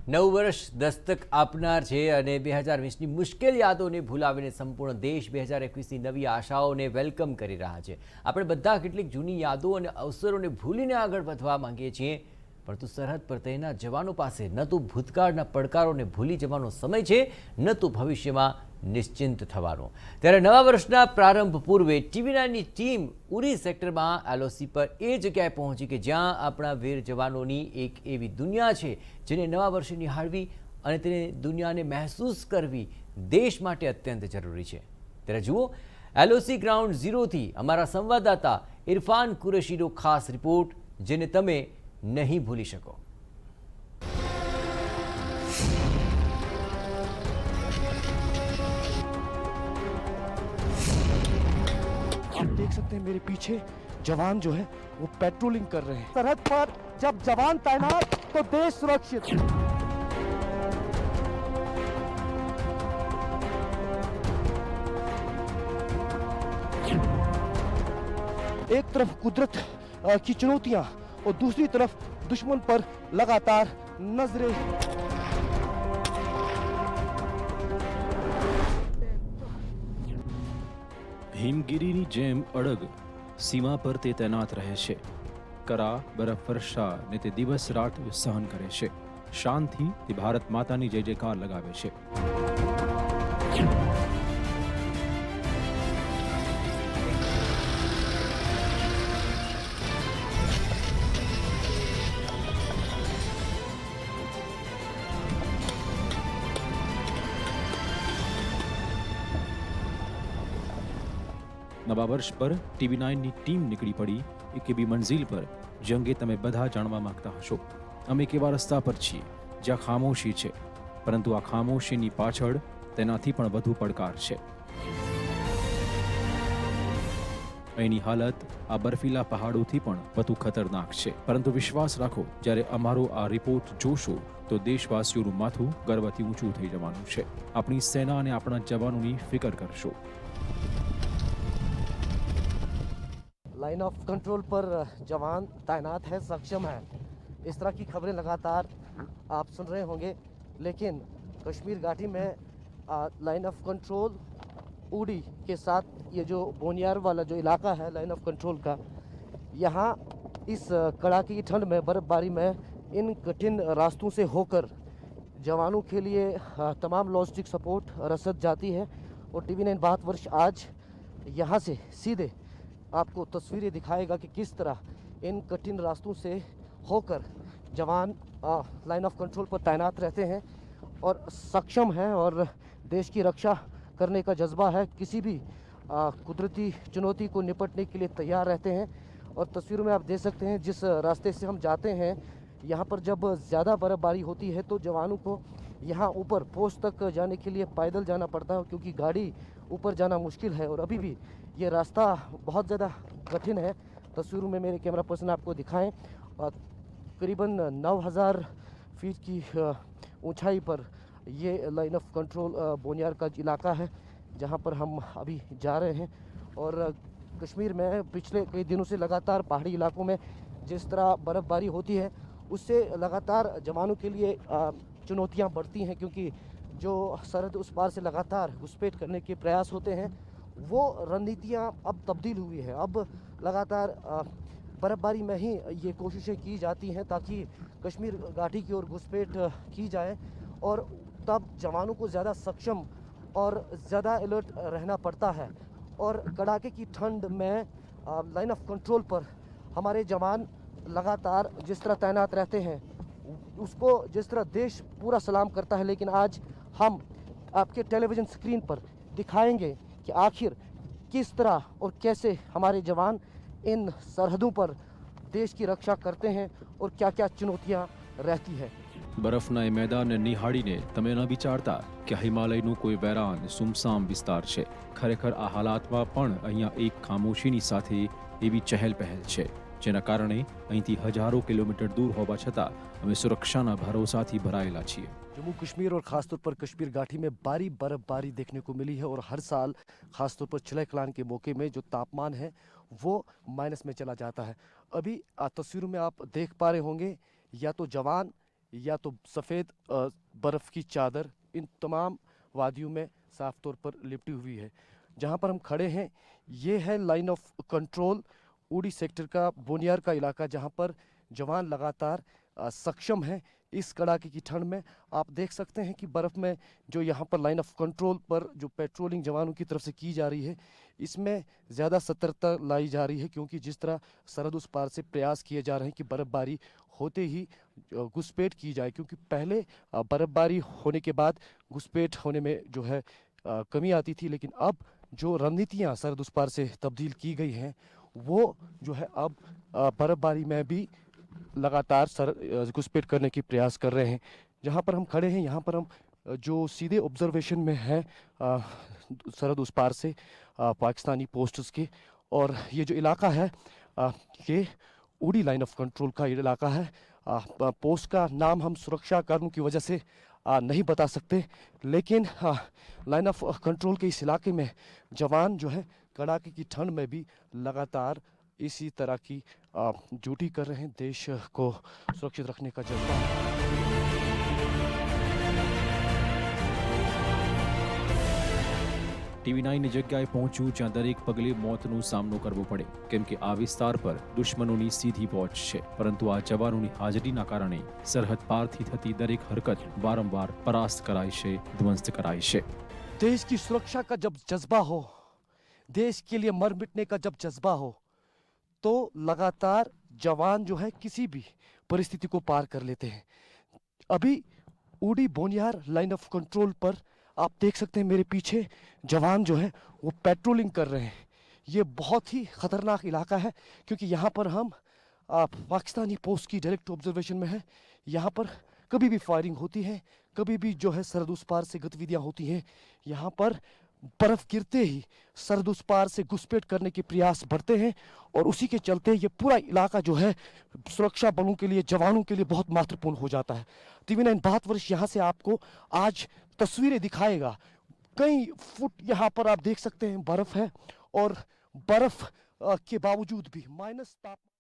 નવું વર્ષ દસ્તક આપનાર છે અને 2020ની મુશ્કેલ યાદોને ભૂલાવીને સંપૂર્ણ દેશ 2021ની નવી આશાઓને વેલકમ કરી રહ્યા છે। આપણે બધા કેટલીક જૂની યાદો અને અવસરોને ભૂલીને આગળ વધવા માંગીએ છીએ, પરંતુ સરહદ પર તૈનાત જવાનો પાસે ન તો ભૂતકાળના પડકારોને ભૂલી જવાનો સમય છે, ન તો ભવિષ્યમાં નિશ્ચિંત થવાનો। ત્યારે નવા વર્ષના પ્રારંભ પૂર્વે TV9ની ટીમ ઉરી સેક્ટરમાં LOC પર એ જગ્યાએ પહોંચી કે જ્યાં આપણા વીર જવાનોની એક એવી દુનિયા છે જેને નવા વર્ષે નિહાળવી અને તેને દુનિયાને મહેસૂસ કરવી દેશ માટે અત્યંત જરૂરી છે। ત્યારે જુઓ LOC ગ્રાઉન્ડ ઝીરોથી અમારા સંવાદદાતા ઇરફાન કુરેશીનો ખાસ રિપોર્ટ, જેને તમે नहीं भूली सको। आप देख सकते हैं मेरे पीछे जवान जो है वो पेट्रोलिंग कर रहे हैं। सरहद पर जब जवान तैनात तो देश सुरक्षित। एक तरफ कुदरत की चुनौतियां और दूसरी तरफ दुश्मन पर लगातार नजरें। હિમગીરીની જેમ અડગ સીમા પર તે તૈનાત રહે છે। કરા બરફ વર્ષા ને તે દિવસ રાત સહન કરે છે। શાંતિ તે ભારત માતાની જય જયકાર લગાવે છે। નવા વર્ષ પર TV9ની ટીમ નીકળી પડી એક એવી મંઝિલ પર જે અંગે તમે બધા જાણવા માંગતા હશો। અમે એક એવા રસ્તા પર છીએ જ્યાં ખામોશી છે, પરંતુ આ ખામોશીની પાછળ તેનાથી પણ વધુ પડકાર છે। અહીંની હાલત આ બર્ફીલા પહાડોથી પણ વધુ ખતરનાક છે, પરંતુ વિશ્વાસ રાખો, જ્યારે અમારો આ રિપોર્ટ જોશો તો દેશવાસીઓનું માથું ગર્વથી ઊંચું થઈ જવાનું છે। આપણી સેના અને આપણા જવાનોની ફિકર કરશો। लाइन ऑफ कंट्रोल पर जवान तैनात है, सक्षम है। इस तरह की खबरें लगातार आप सुन रहे होंगे, लेकिन कश्मीर घाटी में लाइन ऑफ कंट्रोल उड़ी के साथ ये जो बोनियार वाला जो इलाका है लाइन ऑफ कंट्रोल का, यहाँ इस कड़ाके की ठंड में बर्फबारी में इन कठिन रास्तों से होकर जवानों के लिए तमाम लॉजिस्टिक सपोर्ट रसद जाती है। और TV9 भारत वर्ष आज यहाँ से सीधे आपको तस्वीरें दिखाएगा कि किस तरह इन कठिन रास्तों से होकर जवान लाइन ऑफ कंट्रोल पर तैनात रहते हैं और सक्षम हैं और देश की रक्षा करने का जज्बा है। किसी भी कुदरती चुनौती को निपटने के लिए तैयार रहते हैं। और तस्वीरों में आप देख सकते हैं जिस रास्ते से हम जाते हैं, यहाँ पर जब ज़्यादा बर्फबारी होती है तो जवानों को यहाँ ऊपर पोस्ट तक जाने के लिए पैदल जाना पड़ता है, क्योंकि गाड़ी ऊपर जाना मुश्किल है। और अभी भी ये रास्ता बहुत ज़्यादा कठिन है। तस्वीरों में मेरे कैमरा पर्सन आपको दिखाएं, करीबन 9000 फीट की ऊंचाई पर ये लाइन ऑफ कंट्रोल बोनियार का इलाका है जहां पर हम अभी जा रहे हैं। और कश्मीर में पिछले कई दिनों से लगातार पहाड़ी इलाकों में जिस तरह बर्फ़बारी होती है उससे लगातार जवानों के लिए चुनौतियां बढ़ती हैं, क्योंकि जो सरहद उस पार से लगातार घुसपैठ करने के प्रयास होते हैं वो रणनीतियाँ अब तब्दील हुई है। अब लगातार बर्फबारी में ही ये कोशिशें की जाती हैं ताकि कश्मीर घाटी की ओर घुसपैठ की जाए, और तब जवानों को ज़्यादा सक्षम और ज़्यादा अलर्ट रहना पड़ता है। और कड़ाके की ठंड में लाइन ऑफ कंट्रोल पर हमारे जवान लगातार जिस तरह तैनात रहते हैं उसको जिस तरह देश पूरा सलाम करता है। लेकिन आज हम आपके टेलीविज़न स्क्रीन पर दिखाएंगे कि आखिर किस तरह और कैसे हमारे जवान इन सरहदों पर देश की रक्षा करते हैं और क्या क्या चुनौतियां रहती है। બરફના એ મેદાનને નિહાળીને તમે ન વિચારતા કે હિમાલયનું કોઈ વેરાન સુમસામ વિસ્તાર છે। ખરેખર આ હાલાતમાં પણ અહીંયા એક ખામોશીની સાથે એવી ચહેલ પહેલ છે જેના કારણે અહીંથી હજારો કિલોમીટર दूर હોવા છતાં અમે સુરક્ષાના ભરોસાથી ભરાયેલા છીએ। जम्मू कश्मीर और ख़ासतौर पर कश्मीर घाटी में भारी बर्फबारी देखने को मिली है और हर साल ख़ासतौर पर चिलय कलान के मौके में जो तापमान है वो माइनस में चला जाता है। अभी तस्वीरों में आप देख पा रहे होंगे या तो जवान या तो सफ़ेद बर्फ़ की चादर इन तमाम वादियों में साफ तौर पर लिपटी हुई है। जहाँ पर हम खड़े हैं ये है लाइन ऑफ कंट्रोल उड़ी सेक्टर का बोनियार का इलाका, जहाँ पर जवान लगातार सक्षम हैं इस कड़ाके की ठंड में। आप देख सकते हैं कि बर्फ़ में जो यहाँ पर लाइन ऑफ कंट्रोल पर जो पेट्रोलिंग जवानों की तरफ से की जा रही है, इसमें ज़्यादा सतर्कता लाई जा रही है, क्योंकि जिस तरह सरहद उस पार से प्रयास किए जा रहे हैं कि बर्फ़बारी होते ही घुसपैठ की जाए, क्योंकि पहले बर्फ़बारी होने के बाद घुसपैठ होने में जो है कमी आती थी, लेकिन अब जो रणनीतियाँ सरहद उस पार से तब्दील की गई हैं वो जो है अब बर्फ़बारी में भी लगातार घुसपैठ करने की प्रयास कर रहे हैं। जहाँ पर हम खड़े हैं यहाँ पर हम जो सीधे ऑब्जर्वेशन में है सरहद उस पार से पाकिस्तानी पोस्ट्स के, और ये जो इलाका है ये उड़ी लाइन ऑफ कंट्रोल का इलाका है। पोस्ट का नाम हम सुरक्षा कारणों की वजह से नहीं बता सकते, लेकिन लाइन ऑफ कंट्रोल के इस इलाके में जवान जो है कड़ाके की ठंड में भी लगातार इसी तरह की ड्यूटी कर रहे हैं। देश को सुरक्षित रखने का जज्बा। TV9 એ જગ્યાએ પહોંચ્યું જ્યાં દરેક પગલે મોતનો સામનો કરવો પડે, કેમ કે આ વિસ્તાર પર દુશ્મનોની સીધી પહોંચ છે, પરંતુ આ જવાનોની હાજરીના કારણે સરહદ પારથી થતી દરેક હરકત વારંવાર પરાસ્ત કરાય છે, ધ્વંસ કરાય છે। देश की सुरक्षा का जब जज्बा हो, देश के लिए मर मिटने का जब जज्बा हो, तो लगातार जवान जो है किसी भी परिस्थिति को पार कर लेते हैं। अभी उड़ी बोनियार लाइन ऑफ कंट्रोल पर आप देख सकते हैं मेरे पीछे जवान जो है वो पेट्रोलिंग कर रहे हैं। ये बहुत ही ख़तरनाक इलाका है, क्योंकि यहाँ पर हम पाकिस्तानी पोस्ट की डायरेक्ट ऑब्जर्वेशन में है। यहाँ पर कभी भी फायरिंग होती है, कभी भी जो है सरहद उस पार से गतिविधियाँ होती हैं। यहाँ पर बर्फ़ गिरते ही सरहद उस पार से घुसपैठ करने के प्रयास बढ़ते हैं, और उसी के चलते ये पूरा इलाका जो है सुरक्षा बलों के लिए, जवानों के लिए बहुत महत्वपूर्ण हो जाता है। TV9 भारतवर्ष यहाँ से आपको आज तस्वीरें दिखाएगा। कई फुट यहाँ पर आप देख सकते हैं बर्फ़ है, और बर्फ़ के बावजूद भी माइनस तापमान